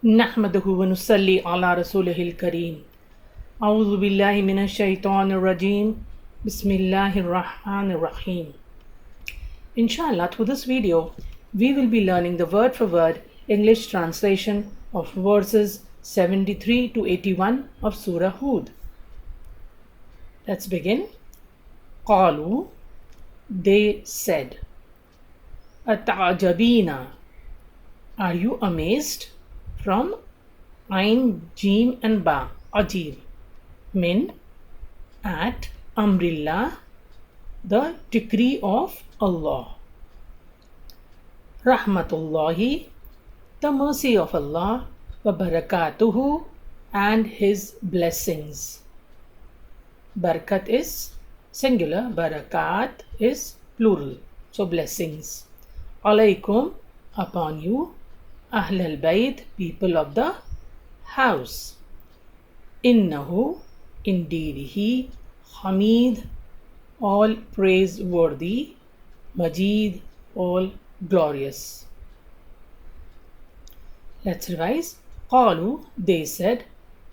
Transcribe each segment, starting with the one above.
نحمده ونصلي على رسوله الكريم. أعوذ بالله من الشيطان الرجيم. بسم الله الرحمن الرحيم. Inshallah, through this video, we will be learning the word for word English translation of verses 73 to 81 of Surah Hud. Let's begin. قالوا, they said. أتعجبين, are you amazed? From Ain, Jim and Ba, Ajib. Min, at Amrillah, the decree of Allah. Rahmatullahi, the mercy of Allah. Wa barakatuhu, and His blessings. Barakat is singular, barakat is plural, so blessings. Alaykum, upon you. Ahl al-Bayt, people of the house. Innahu, indeed he. Hamid, all praiseworthy. Majid, all glorious. Let's revise. Qalu, they said.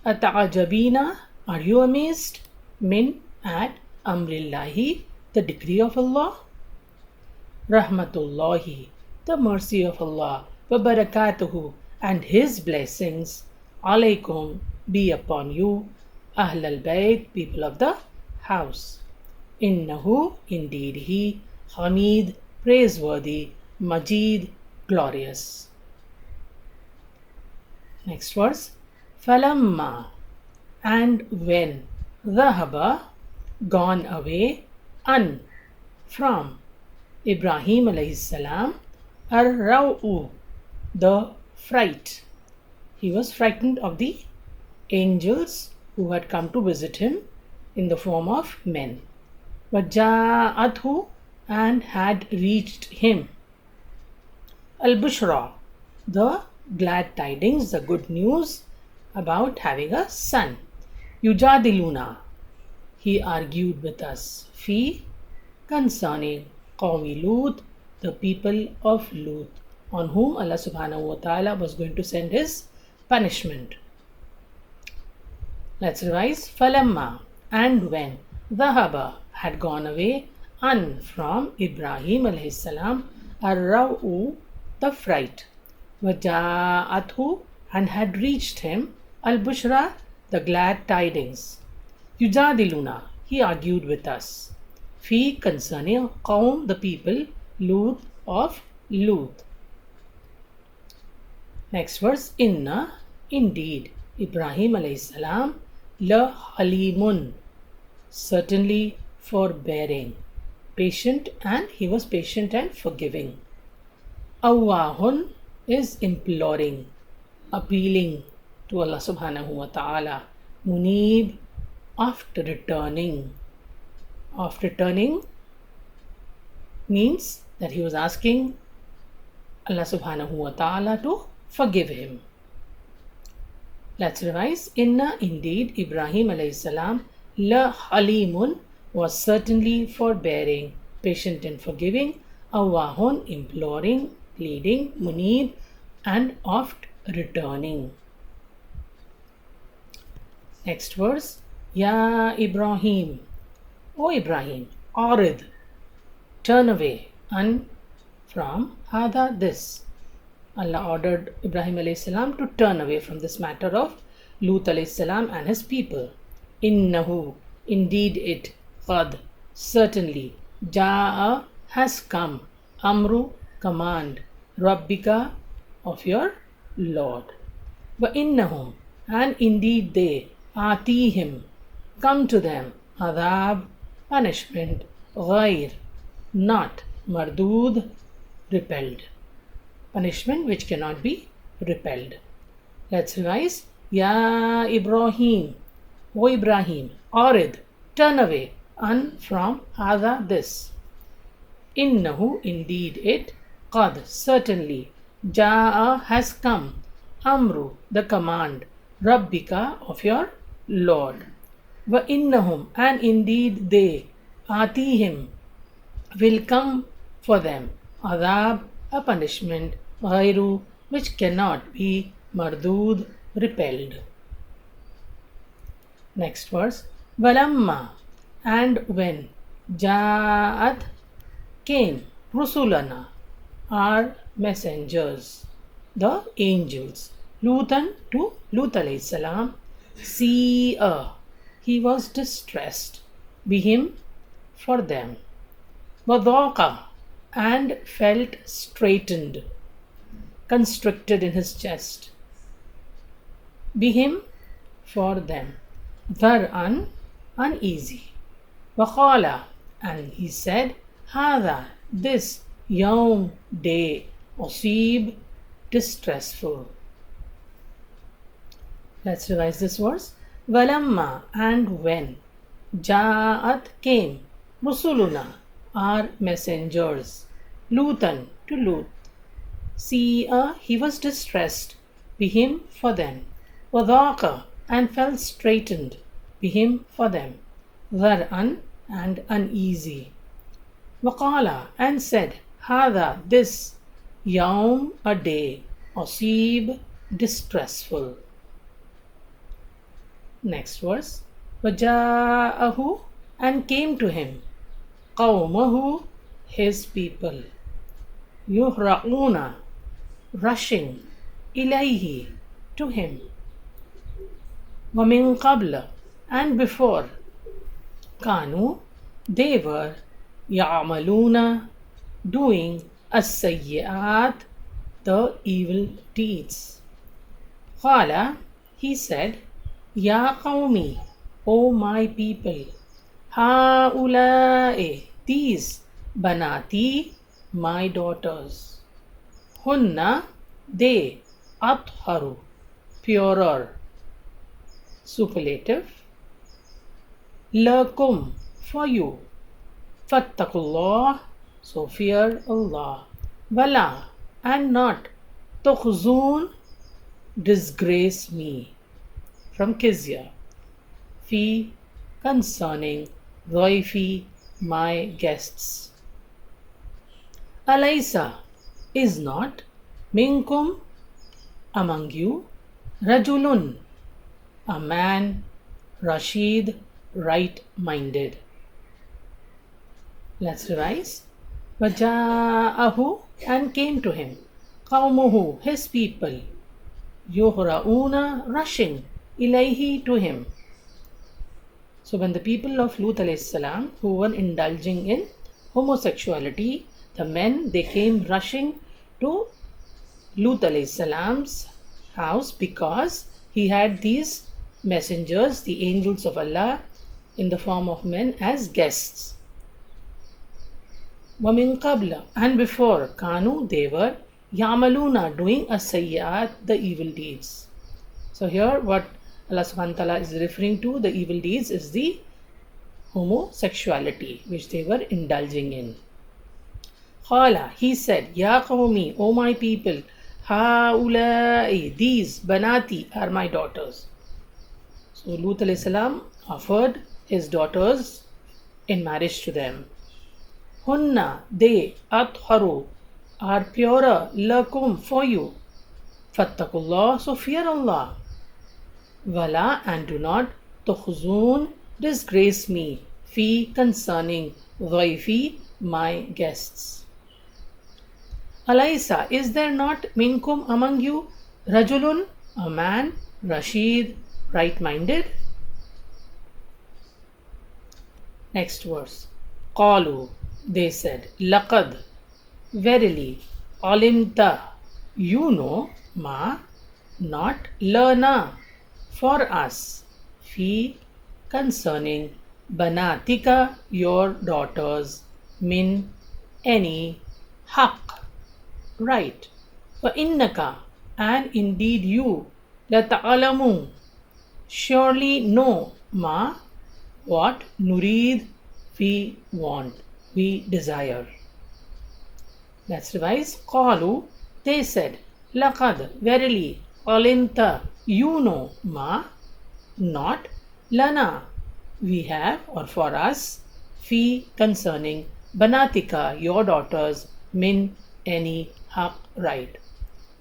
Ata'ajabina, are you amazed? Min, at Amrillahi, the decree of Allah. Rahmatullahi, the mercy of Allah. وَبَرَكَاتُهُ, and His blessings. Alaykum, be upon you. Ahl al-Bayt, people of the house. Innahu, indeed he. Hamid, praiseworthy. Majid, glorious. Next verse. Falamma, and when. Dhahaba, gone away. An, from. Ibrahim alayhi salam. Ar-Raw'u, the fright. He was frightened of the angels who had come to visit him in the form of men. Waja'athu, and had reached him. Al-Bushra, the glad tidings, the good news about having a son. Yujadiluna, he argued with us. Fi, concerning Qawmi Lut, the people of Lut, on whom Allah subhanahu wa ta'ala was going to send His punishment. Let's revise. Falamma, and when. Dhahaba, had gone away. An, from Ibrahim alayhi salam. Ar-Raw'u, the fright. Waja'athu, and had reached him. Al-Bushra, the glad tidings. Yujadiluna, he argued with us. Fi, concerning Qawm, the people. Lut, of Lut. Next verse. Inna, indeed, Ibrahim alayhi salam. La halimun, certainly forbearing. Patient, and he was patient and forgiving. Awwahun is imploring, appealing to Allah subhanahu wa ta'ala. Munib, after returning. After returning means that he was asking Allah subhanahu wa ta'ala to forgive him. Let's revise. Inna, indeed, Ibrahim alayhi salam. La halimun, was certainly forbearing, patient and forgiving. Awahun, imploring, pleading. Munib, and oft returning. Next verse. Ya Ibrahim, O Ibrahim. Arid, turn away. And from hada, this. Allah ordered Ibrahim alayhi salam to turn away from this matter of Lut alayhi salam and his people. Innahu, indeed it. Qad, certainly. Ja'a, has come. Amru, command. Rabbika, of your Lord. Wa innahum, and indeed they. Atihim, come to them. Adab, punishment. Ghair, not. Mardud, repelled. Punishment which cannot be repelled. Let's revise. Ya Ibrahim, O Ibrahim. Arid, turn away. An, from. Hada, this. Innahu, indeed it. Qad, certainly. Ja'a, has come. Amru, the command. Rabbika, of your Lord. Wa innahum, and indeed they. Atihim, will come for them. Adab, a punishment. Ghairu, which cannot be Mardud, repelled. Next verse. Valamma, and when. Ja'at, came. Rusulana, our messengers, the angels. Lutan, to Lut alayhi salam. Se'a, he was distressed. Bihim, for them. Wadaqa, and felt straitened, constricted in his chest. Bihim, for them. Dhar'an, uneasy. Waqala, and he said, Hada, this, Yawm, day, Asib, distressful. Let's revise this verse. Valamma, and when. Ja'at, came. Rusuluna, our messengers. Lutan, to Lut. Se'a, he was distressed. Bihim, for them. Wadaqa, and felt straitened. Bihim, for them. Dhar'an, and uneasy. Waqala, and said, Hada, this, Yawm, a day, Asib, distressful. Next verse. Waja'ahu, and came to him. Qawmahu, his people. Yuhra'una, rushing. Ilayhi, to him. Wamin qabla, and before. Kanu, they were. Ya'maluna, doing. As-sayyi'at, the evil deeds. Qala, he said, Ya qawmi, O my people. Ha'ula'i, these. Banati, my daughters. Hunna, they. Atharu, purer. Superlative. Lakum, for you. Fattakullah, so fear Allah. Wala, and not. Tukhzun, disgrace me. From Kizya. Fi, concerning. Dhaifi, my guests. Alaysa, is not. Minkum, among you. Rajulun, a man. Rashid, right-minded. Let's revise. Waja'ahu, and came to him. Qawmuhu, his people. Yuhra'una, rushing. Ilayhi, to him. So when the people of Lut alayhi salam, who were indulging in homosexuality, the men, they came rushing to Lut alayhi salam's house because he had these messengers, the angels of Allah, in the form of men as guests. وَمِن قَبْلَ, and before. Kanu, they were. Yamaluna, doing as-sayyi'at, the evil deeds. So here what Allah subhanahu wa ta'ala is referring to, the evil deeds, is the homosexuality which they were indulging in. Qala, he said, Ya qawmi, O my people. Ha'ulai, these. Banati, are my daughters. So Lut alayhi salam offered his daughters in marriage to them. Hunna, they. Atharu, are purer. Lakum, for you. Fattakullah, so fear Allah. Wala, and do not. Tukhzun, disgrace me. Fi, concerning. Dhaifi, my guests. Alaysa, is there not. Minkum, among you. Rajulun, a man. Rashid, right-minded. Next verse. Qalu, they said. Laqad, verily. Alimta, you know. Ma, not. Lana, for us. Fi, concerning. Banatika, your daughters. Min, any. Haq, right. Wa innaka, and indeed you. Lata'alamu, surely know. Ma, what. Nurid, we want, we desire. Let's revise. Qalu, they said. Laqad, verily. Alimta, you know. Ma, not. Lana, we have, or for us. Fi, concerning. Banatika, your daughters. Min, any. Haq, right.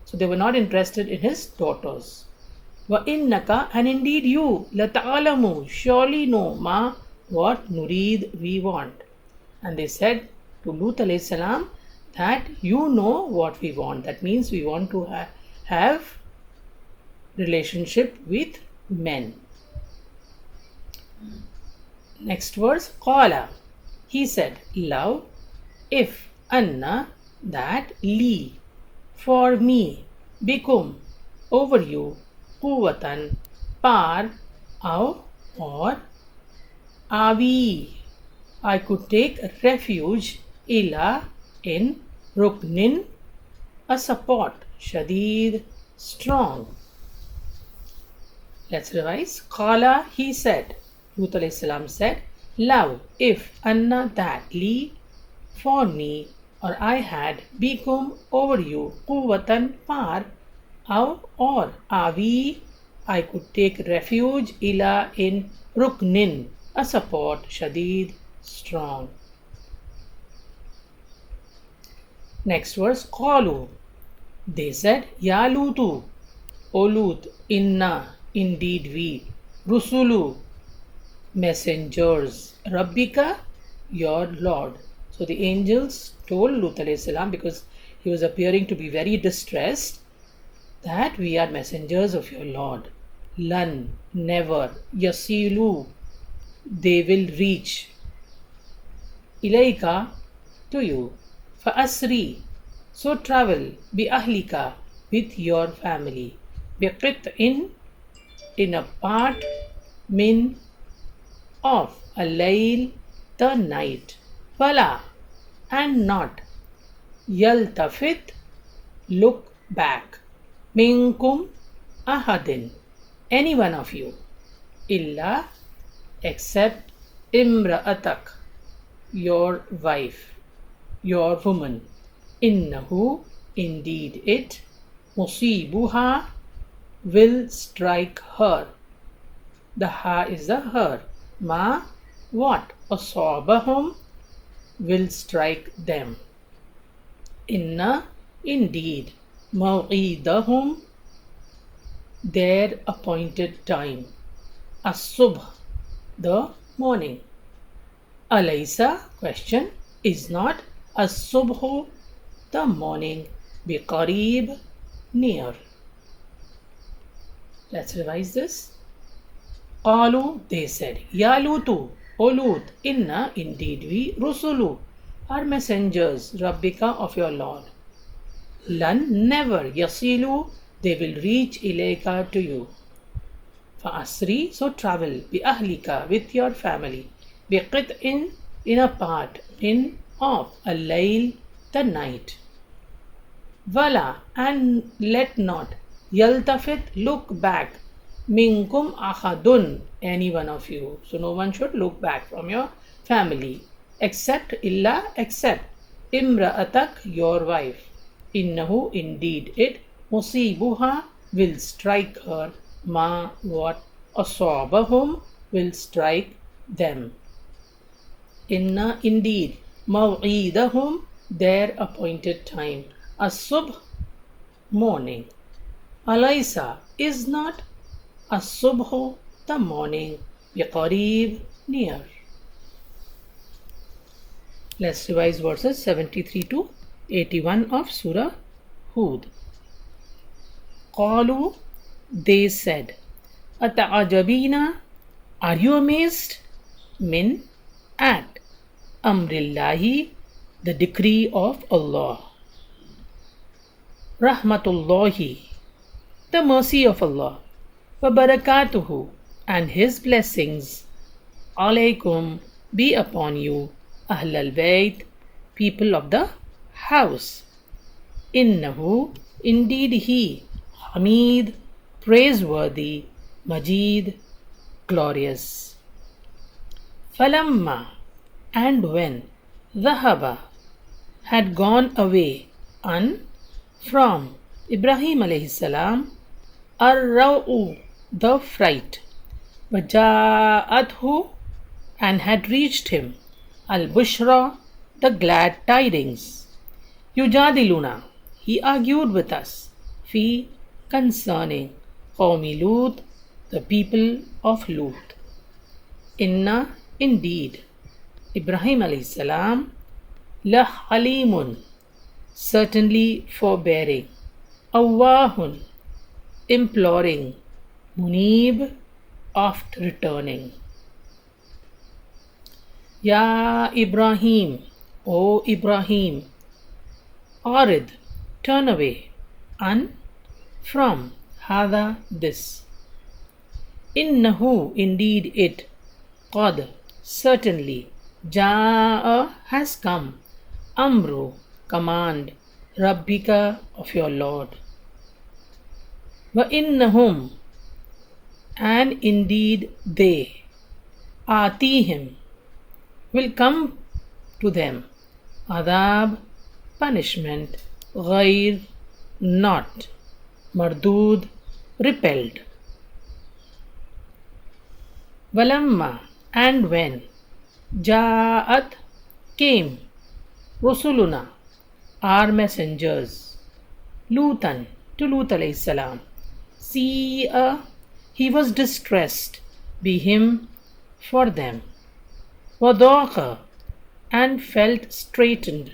So they were not interested in his daughters. وَإِنَّكَ, and indeed you, لَتَعْلَمُ, surely know, ma, what nurid, we want. And they said to Lut alayhi salam that you know what we want. That means we want to have relationship with men. Next verse, Qala, he said, love, if, anna, that, li, for me, bikum, over you, quwwatan, par, or avi, I could take refuge, ila, in, ruknin, a support, shadid, strong. Let's revise. Qala, he said, Lut alayhi salam said, love, if, anna, that, li, for me, or I had, bikum, over you, quwwatan, par, or avi, I could take refuge, ila, in, ruknin, a support, shadid, strong. Next verse, qalu, they said, ya Lutu, O Lut, inna, indeed we, rusulu, messengers, rabbika, your Lord. So the angels told Lut alayhi salam, because he was appearing to be very distressed, that we are messengers of your Lord. Lan, never, yasilu, they will reach, ilayka, to you, fa asri, so travel, bi ahlika, with your family, bi in a part, min, of, al-layl, the night, wala, and not, yaltafit, look back, minkum, ahadin, any one of you, illa, except, imra'atak, your wife, your woman, innahu, indeed it, musibuha, will strike her. The ha is the her. Ma, what? Asabahum, will strike them. Inna, indeed. Maw'idahum, their appointed time. As-subh, the morning. Alaysa, question, is not as-subhu, the morning, biqarib, near. Let's revise this. Qalu, they said, Ya Lutu, O Lut, inna, indeed we, rusulu, are messengers, rabbika, of your Lord. Lan, never, yasilu, they will reach ilayka, to you. Fa asri, so travel, bi ahlika, with your family, bi qit'in, in a part, in, of, al-layl, the night. Wala, and let not, yaltafit, look back, minkum ahadun, any one of you. So no one should look back from your family, except illa, except imra'atak, your wife. Innahu, indeed it, musibuha, will strike her, ma, what, asabahum, will strike them. Inna, indeed, maw'idahum, their appointed time. As-subh, morning. Alaysa, is not, as-subhu, the morning, biqarib, near. Let's revise verses 73 to 81 of Surah Hud. Qalu, they said, Ata'ajabina, are you amazed? Min, at, amrillahi, the decree of Allah. Rahmatullahi, the mercy of Allah. Wa barakatuhu, and His blessings. Alaykum, be upon you, Ahlal Bayt, people of the house. Innahu, indeed He, Hamid, praiseworthy, Majid, glorious. Falamma, and when, Dhahaba, had gone away, from Ibrahim alayhi salam, ar-raw'u, the fright, waja'athu, and had reached him, al-bushra, the glad tidings. Yujadiluna, he argued with us, fi concerning Qawmi Lut, the people of Lut. Inna indeed Ibrahim alayhi salam la halimun certainly forbearing, awahun imploring, munib oft returning. Ya Ibrahim, O Ibrahim, arid turn away, an from hada this. Innahu indeed it, qad certainly, jaa has come, amru command, rabbika of your Lord. Wa innahum and indeed they, atihim will come to them, adab punishment, ghair not, mardud repelled. Walamma and when, Ja'at came, Rusuluna our messengers, Lutan to Lut alayhi salam. See, he was distressed, be him for them. Wadaqa and felt straitened,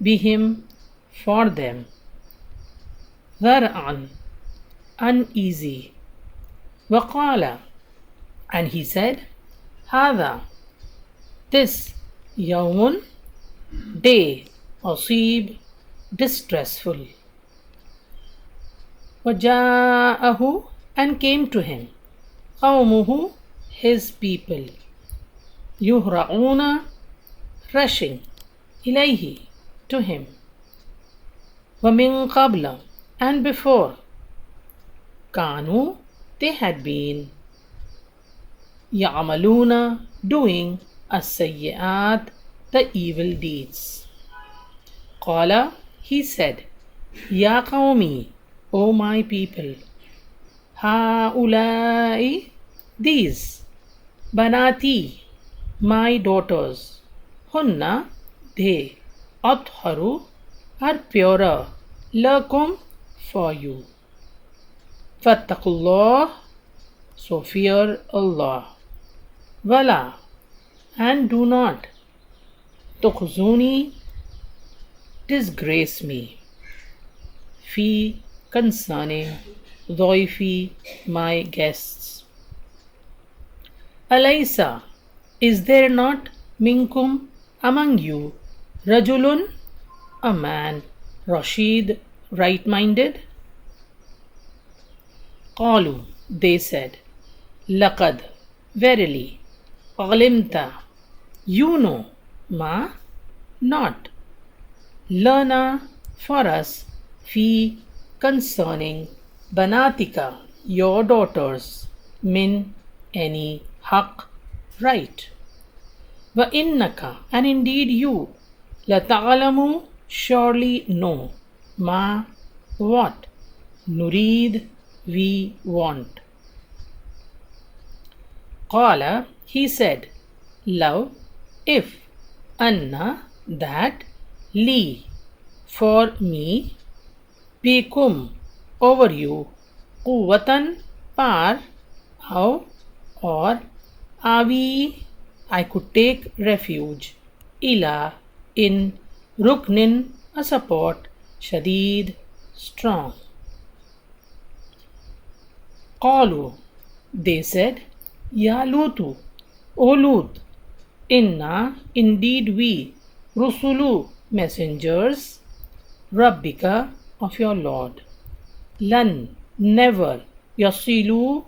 be him for them. Dhar'an uneasy. Waqala and he said, Hada this yawmun day asib distressful. Waja'ahu and came to him, qawmuhu his people, yuhra'una rushing, ilayhi to him. Wamin qabla and before, kanu they had been, ya'maluna doing as-sayyi'at the evil deeds. Qala he said, Ya qawmi, O my people, ha'ulai these, banati my daughters, hunna they, atharu are purer, lakum for you. Fattaqullah so fear Allah. Wala and do not tukhzuni disgrace me, fi concerning dhaifi my guests. Alaysa is there not minkum among you rajulun a man rashid right-minded? Qalu they said, laqad verily, alimta you know, ma not, lana for us, fi concerning banatika your daughters, min any haq right. Wa innaka and indeed you, la ta'alamu surely know, ma what, nurid we want. Qala he said, Love if anna that li for me bikum over you quwwatan par how or avi I could take refuge ila in ruknin a support shadid strong. Qalu they said, Ya Lutu, O Lut, inna indeed we, rusulu messengers, rabbika of your Lord, lan never, yasilu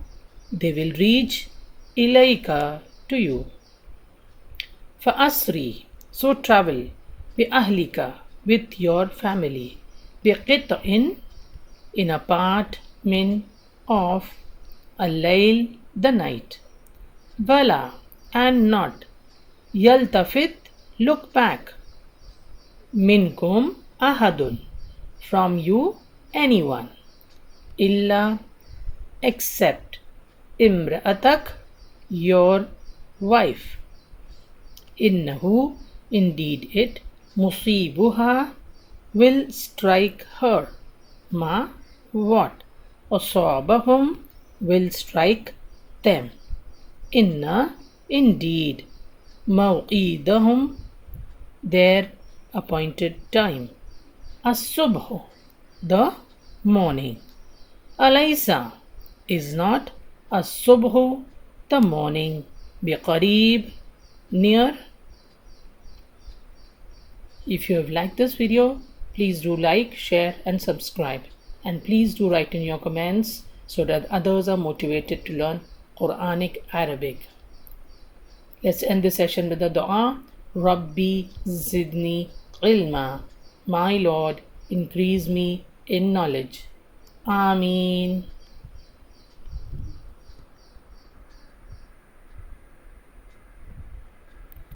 they will reach, ilayka to you. Fa asri so travel, bi ahlika with your family, bi qit'in in a part min of al-layl the night. Bala and not, yaltafit look back, minkum ahadun from you anyone, illa except imra'atak your wife. Innahu indeed it musibuha will strike her, ma what? أصابهم will strike them. Inna, indeed. موعدهم, their appointed time. As-subh, the morning. Alaysa, is not. As-subh, the morning. Biqarib, near. If you have liked this video, please do like, share and subscribe. And please do write in your comments so that others are motivated to learn Quranic Arabic. Let's end this session with the dua. Rabbi zidni ilma. My Lord, increase me in knowledge. Ameen.